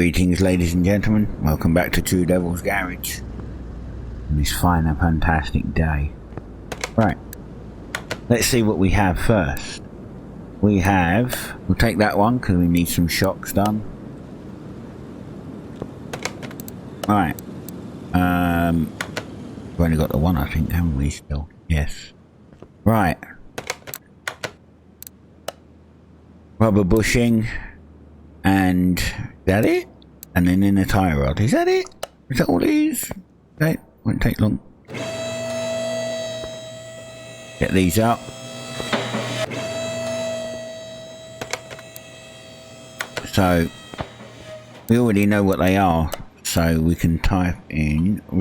Greetings ladies and gentlemen, welcome back to TrueDeviL's Garage on this fine and fantastic day. Right, let's see what we have first. We'll take that one because we need some shocks done. Right, we've only got the one I think, haven't we still? Yes. Right. Rubber bushing. And is that it? And then in a tie rod. Is that it? Is that all it is? Okay, won't take long. Get these up. So we already know what they are, so we can type in a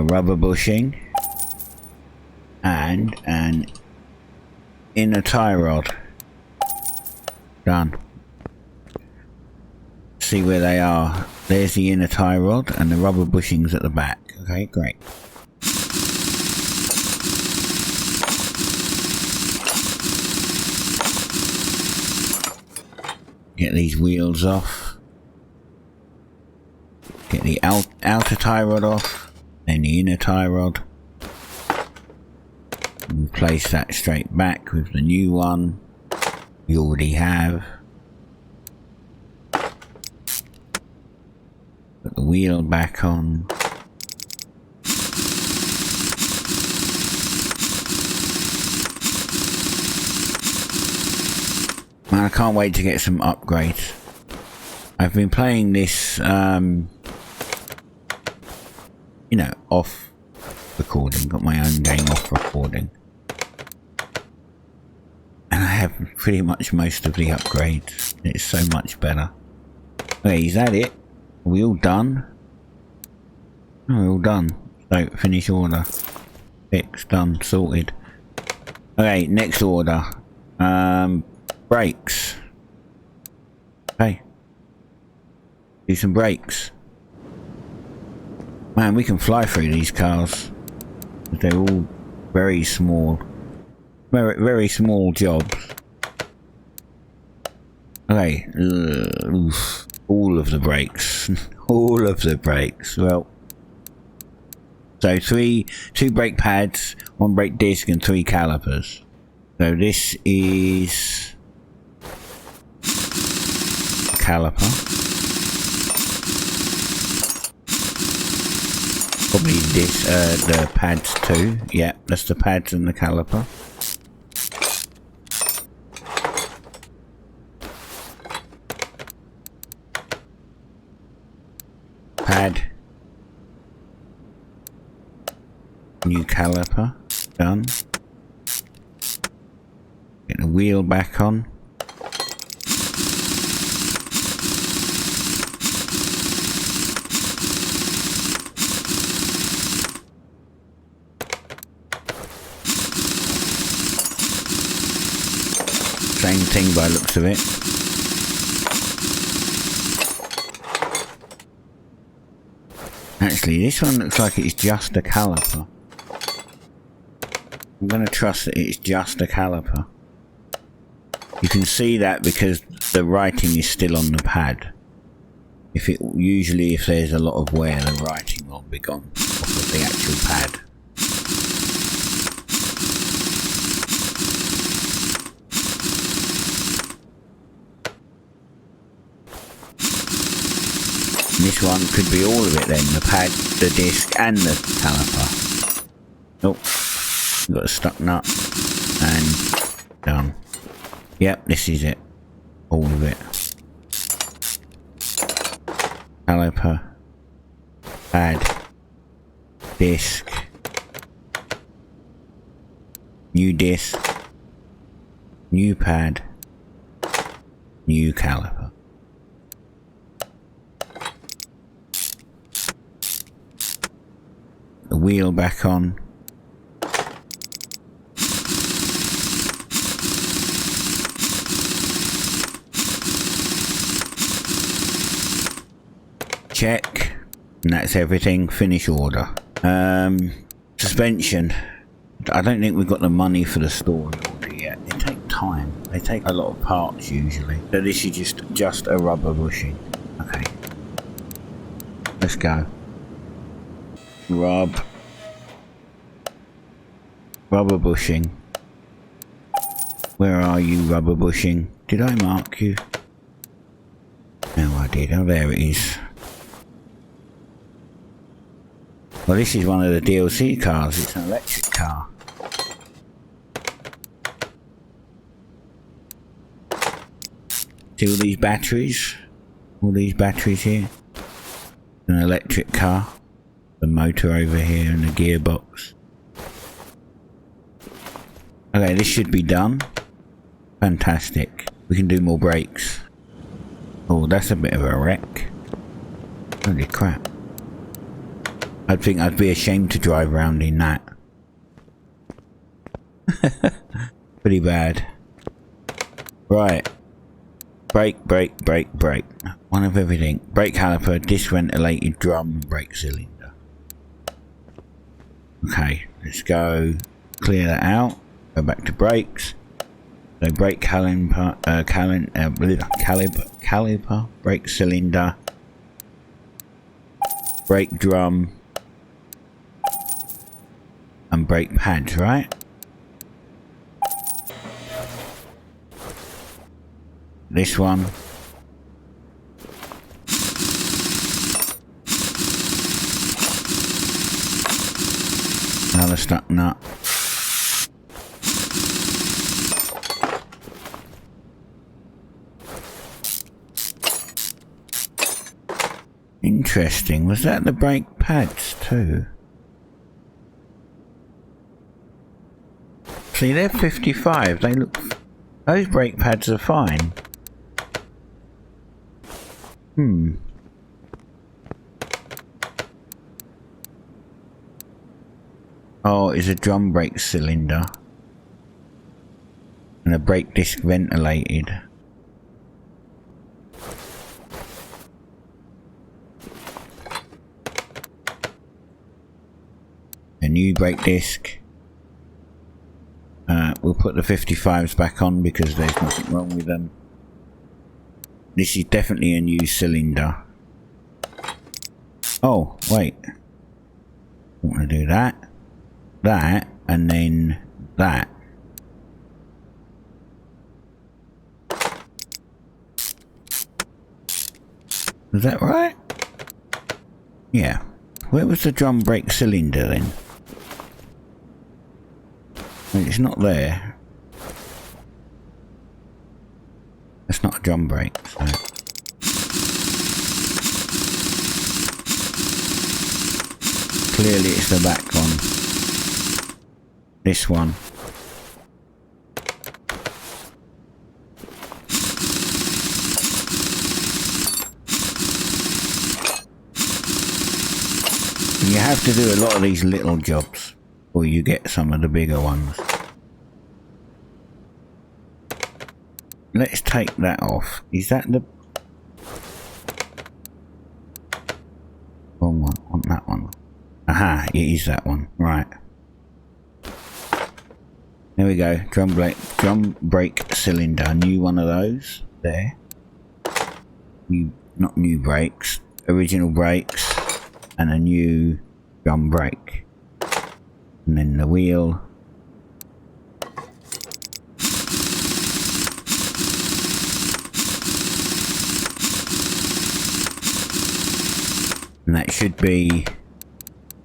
rubber bushing and an inner tie rod. Done. See where they are. There's the inner tie rod and the rubber bushings at the back. Okay, great. Get these wheels off. Get the outer tie rod off. Then the inner tie rod. And place that straight back with the new one. We already have. Put the wheel back on. Man, I can't wait to get some upgrades. I've been playing this, you know, off recording. Got my own game off recording. And I have pretty much most of the upgrades. It's so much better. Okay, is that it? Are we all done? Oh, we're all done. So, finish order. Fix, done, sorted. Okay, next order. Brakes. Okay. Do some brakes. Man, we can fly through these cars. They're all very small. Very small jobs. Okay, oof. All of the brakes. All of the brakes. Well, so two brake pads, one brake disc and 3 calipers. So this is a caliper. Probably this, the pads too. Yeah, that's the pads and the caliper. Pad, new caliper, done. Get the wheel back on. Same thing by the looks of it. Actually, this one looks like it's just a caliper. I'm going to trust that it's just a caliper. You can see that because the writing is still on the pad. Usually if there's a lot of wear, the writing will be gone off of the actual pad. This one could be all of it then, the pad, the disc and the caliper. Nope, got a stuck nut and done. Yep, this is it, all of it. Caliper, pad, disc, new disc, new pad, new caliper. The wheel back on. Check. And that's everything. Finish order. Suspension. I don't think we've got the money for the store order yet. It takes time. They take a lot of parts usually. So this is just a rubber bushing. Okay. Let's go. Rubber bushing. Where are you, rubber bushing? Did I mark you? No, I did. Oh, there it is. Well, this is one of the DLC cars. It's an electric car. See all these batteries? All these batteries here? An electric car. The motor over here and the gearbox. Okay, this should be done. Fantastic. We can do more brakes. Oh, that's a bit of a wreck. Holy crap. I think I'd be ashamed to drive around in that. Pretty bad. Right. Brake, brake, brake, brake. One of everything. Brake caliper, disventilated drum, brake cylinder. Okay, let's go clear that out. Go back to brakes. So brake caliper, brake cylinder, brake drum, and brake pads, right? This one. Another stuck nut. Interesting. Was that the brake pads too? See, they're 55. They look... Those brake pads are fine. Oh, it's a drum brake cylinder. And a brake disc ventilated. A new brake disc. We'll put the 55s back on because there's nothing wrong with them. This is definitely a new cylinder. Oh, wait. I want to do that. That, and then that. Is that right? Yeah. Where was the drum brake cylinder then? Well, it's not there. It's not a drum brake, so. Clearly it's the back one. This one. You have to do a lot of these little jobs before you get some of the bigger ones. Let's take that off. Is that the... wrong one? I want that one. Aha, it is that one. Right. There we go. Drum brake cylinder. New one of those. There. Not new brakes. Original brakes. And a new drum brake. And then the wheel. And that should be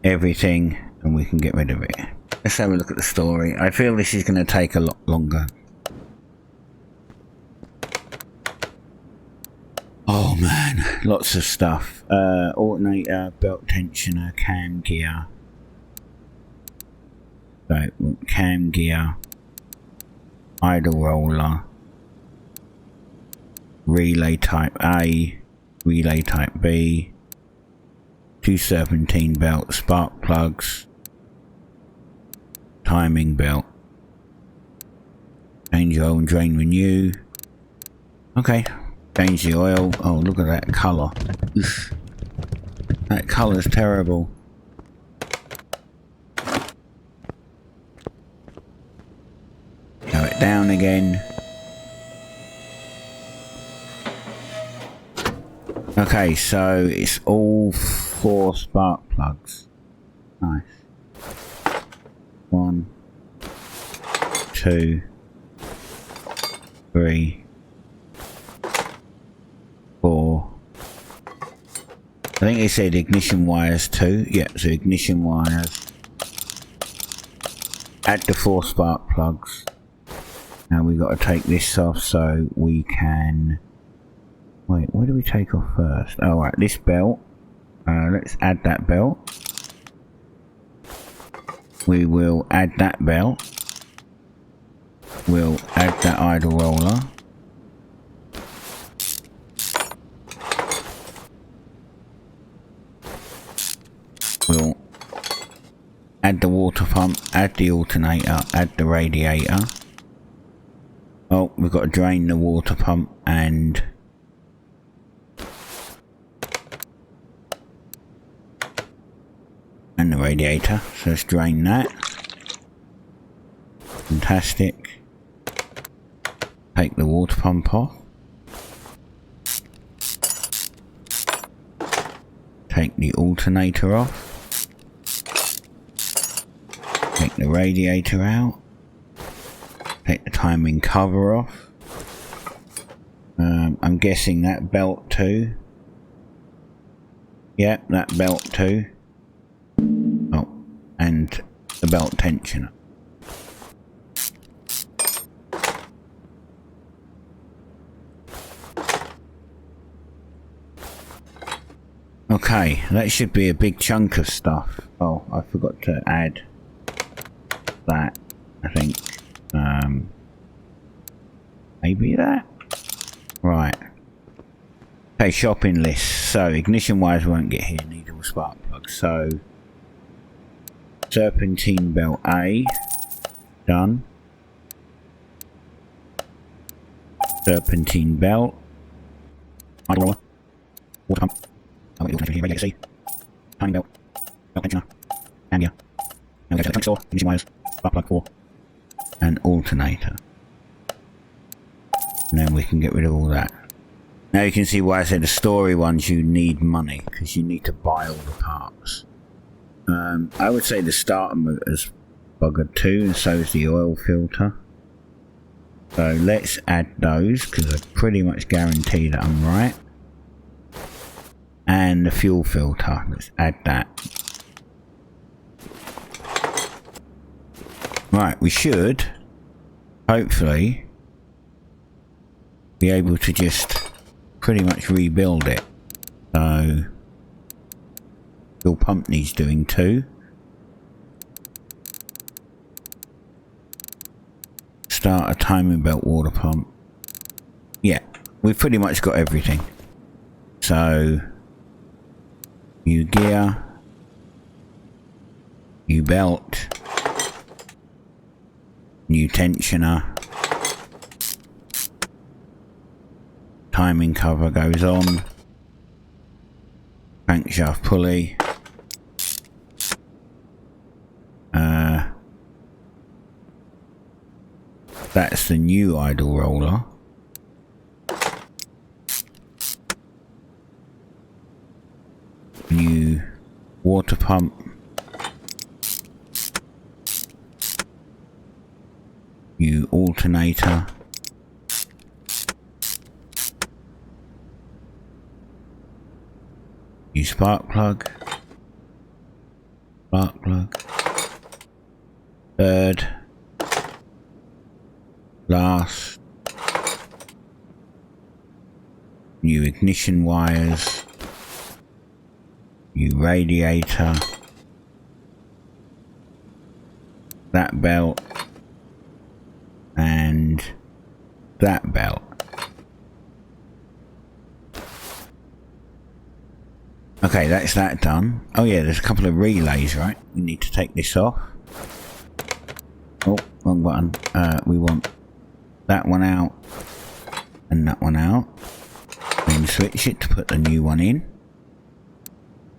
everything, and we can get rid of it. Let's have a look at the story. I feel this is going to take a lot longer. Oh man, lots of stuff. Alternator, belt tensioner, cam gear. So, cam gear, idle roller, relay type A, relay type B, 217 belt, spark plugs, timing belt, change oil and drain renew. Okay, change the oil. Oh, look at that colour. That colour's terrible. down again. Okay, so it's all 4 spark plugs. Nice. 1, 2, 3, 4. I think they said ignition wires too. Yeah, so ignition wires. Add the 4 spark plugs. Now we got to take this off so we can... Wait, what do we take off first? Oh, right, this belt. Let's add that belt. We will add that belt. We'll add that idle roller. We'll add the water pump, add the alternator, add the radiator. Oh, we've got to drain the water pump and the radiator. So let's drain that. Fantastic. Take the water pump off. Take the alternator off. Take the radiator out. Take the timing cover off. I'm guessing that belt too. Yep, that belt too. Oh, and the belt tensioner. Okay, that should be a big chunk of stuff. Oh, I forgot to add that, I think. Maybe that? Right. Okay, shopping list. So, ignition wires won't get here, neither will spark plugs. So, serpentine belt A, done. Serpentine belt. Idle roller. Water pump. Oh, wait, here, radiator C. Timing belt. Belt tensioner. And yeah. Now we go to the electronic store, ignition wires, spark plug 4. And alternator. And then we can get rid of all that. Now you can see why I said the story ones you need money, because you need to buy all the parts. I would say the starter motor's buggered too, and so is the oil filter. So let's add those, because I pretty much guarantee that I'm right. And the fuel filter, let's add that. Right, we should, hopefully, be able to just pretty much rebuild it. So, fuel pump needs doing too. Start a timing belt water pump. Yeah, we've pretty much got everything. So, new gear, new belt, new tensioner, timing cover goes on, crankshaft pulley, that's the new idle roller. New water pump. New alternator. New spark plug. Spark plug. Third. Last. New ignition wires. New radiator. That belt. And that belt. Okay, that's that done. Oh yeah, there's a couple of relays, right? We need to take this off. Oh, wrong button. We want that one out and that one out. Then switch it to put the new one in.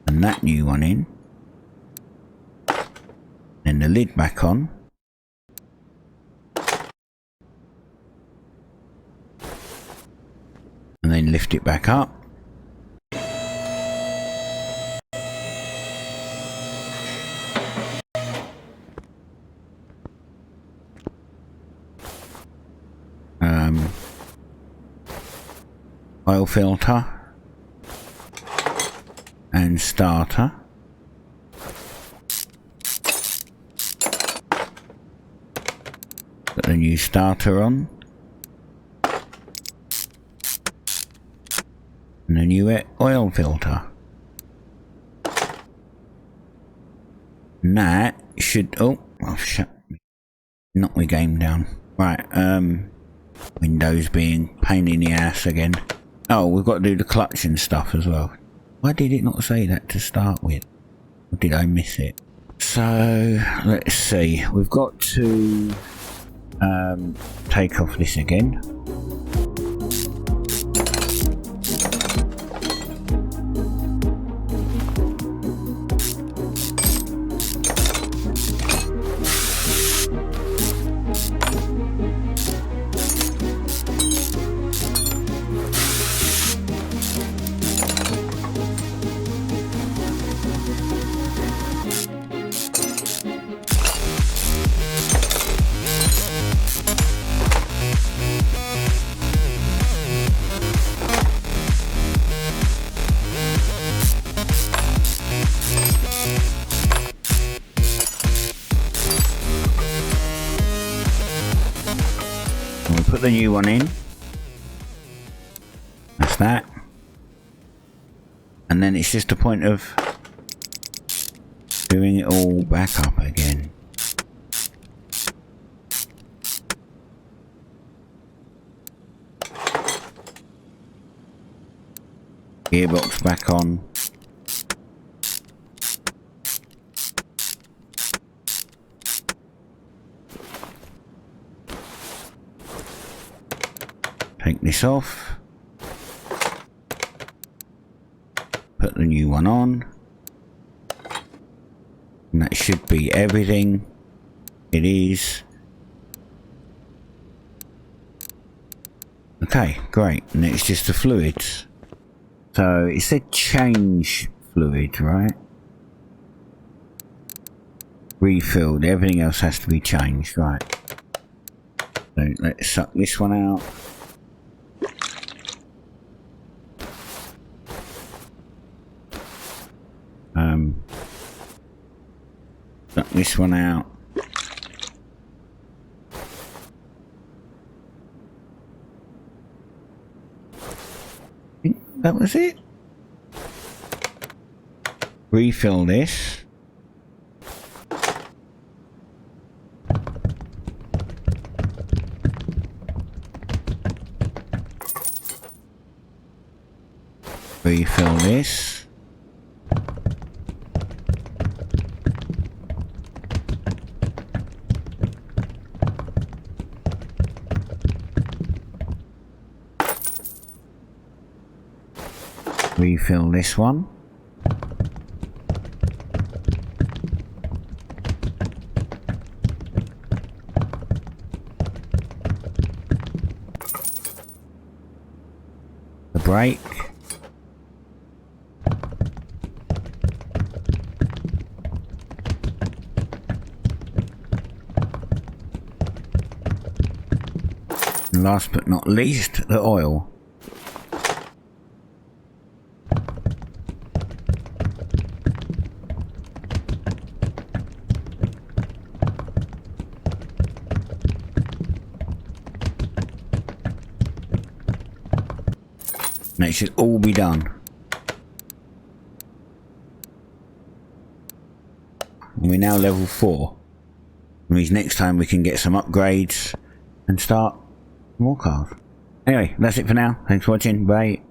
And that new one in. Then the lid back on. lift it back up. Oil filter and starter. Put the new starter on and a new oil filter. And that should, oh shut, knock my game down. Right, Windows being pain in the ass again. Oh, we've got to do the clutch and stuff as well. Why did it not say that to start with? Or did I miss it? So, let's see. We've got to take off this again. Put the new one in. That's that. And then it's just a point of doing it all back up again. Gearbox back on. Take this off, put the new one on, and that should be everything. It is. Okay, great, and it's just the fluids. So it said change fluid, right? Refilled, everything else has to be changed, right? So let's suck this one out. Suck this one out. I think that was it. Refill this. Refill this. Refill this one. The brake. And last but not least, the oil. And it should all be done. And we're now level 4. Which means next time we can get some upgrades and start more cars. Anyway, that's it for now. Thanks for watching. Bye.